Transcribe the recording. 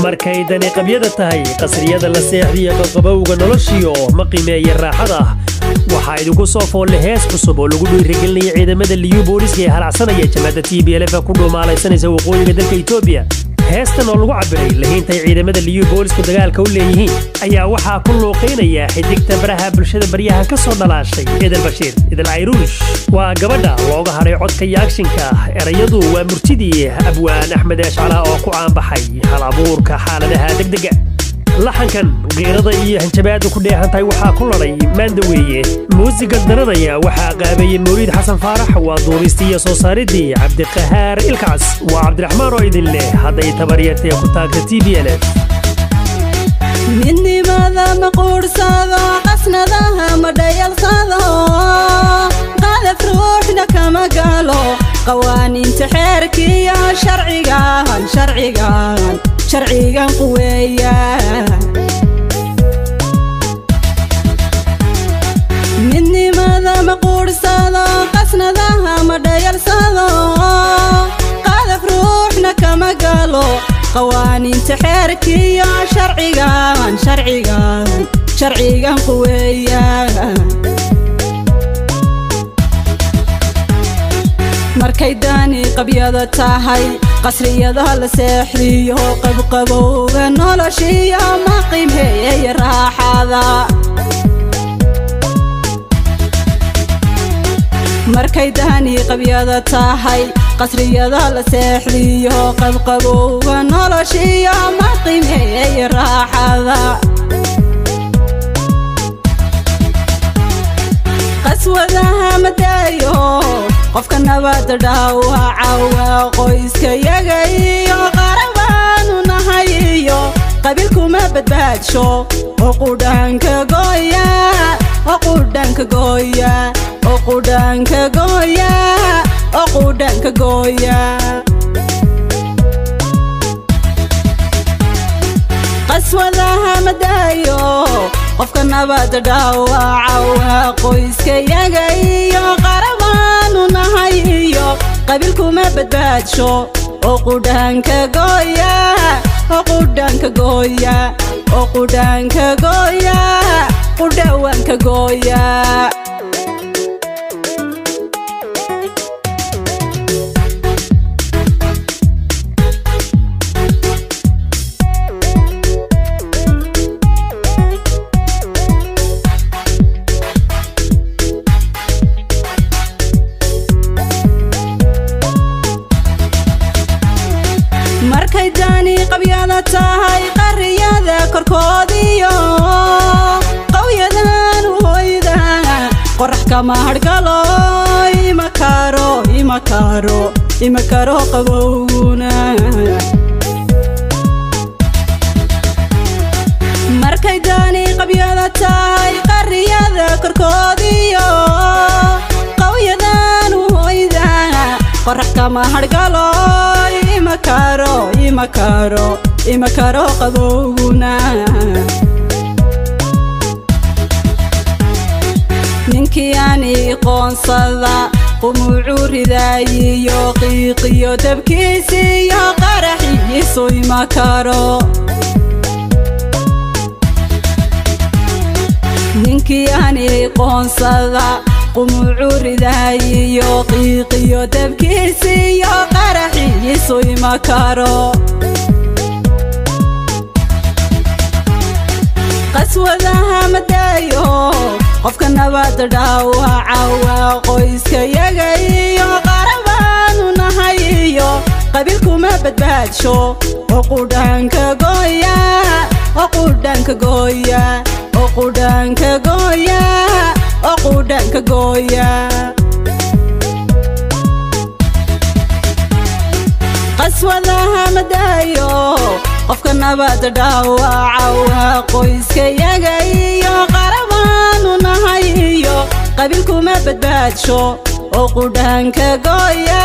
markay dani qabyada tahay qasriyada la seexdiyo qabowga noloshiyo ma qiimeeyo raaxada waxa idinku soo fool hees cusub oo lagu dhiirigelinayo ciidamada liyu booliska ee halacsanaya jamaacada TPLF ku dhoomalaysanaysa waqooyiga dalka Itoobiya heestan oo lagu cabiray lahaynta ciidamada liyu booliska dagaalka u leeyihiin ayaa waxa ku looqeynaya xidigta baraha bulshada baryaha ka soo dhalaashay Idil Bashiir Idil Ayruush waa gabadha looga haray codka iyo actionka erayadu waa murtidii abwaan Axmed Ashcala oo ku caan baxay hal abuurka xaaladaha degdega laxankan geerada iyo hanjabaadu ku dheehantahay waxa ku laray maandaweeye muusiga daranaya waxa qaabay Muriid Xasan Faarax waa duulistiya soo saaridii Cabdiqahaar Ilkaas waa Cabdiraxmaan oo idin leh haday tabariyatay ku taagta TPLF مني ماذا مقول صادو قسناها مدايل صادو قال فروحنا كما قالوا قوانين تحركي يا شرعي قوية مني ماذا مقول صادو قسناها مدايل صادو قال فروحنا كما قالوا قوانين تحركي يا شرعي قوية markay daani qabyada tahay qasriyada la seexdiyo qabowga noloshiyo ma qiimeeyo raaxada markay daani qabyada tahay qasriyada la seexdiyo qabowga noloshiyo ma qiimeeyo raaxada qaswadaha madayo qofka nabad dhaawaca qoyska yaga iyo qarabaanu nahayo qabiilku ma badbaadsho oo qudhanka gooya qaswadaha madayo qofka nabad dhaawaca qoyska yaga iyo qarabaanu nahayo qabiilku ma badbaadsho oo qudhanka gooya markay daani qabyada tahay qariyada korkoodiyo qawyadan hooyda qorax kama hargalo ima karo qabowguna markay daani qabyada tahay qariyada korkoodiyo qawyadan hooyda qorax kama hargalo ima karo qabowguna ninkii ani qoonsada qumuucu ridaayiyo qiiqiyo dabkiisiyo qaraxiisu ima karo ninkii ani qoonsada qumuucu ridaayiyo qiiqiyo dabkiisiyo qaraxiisu ima karo qaswadaha madayo qofka nabad dhaawaca qoyska yaga iyo qarabaanu nahayo qabiilku ma badbaadsho oo qudhanka gooya qaswadaha madayo qofka nabad dhaawaca qoyska yaga iyo qarabaanu nahayo qabiilku ma badbaadsho oo qudhanka gooya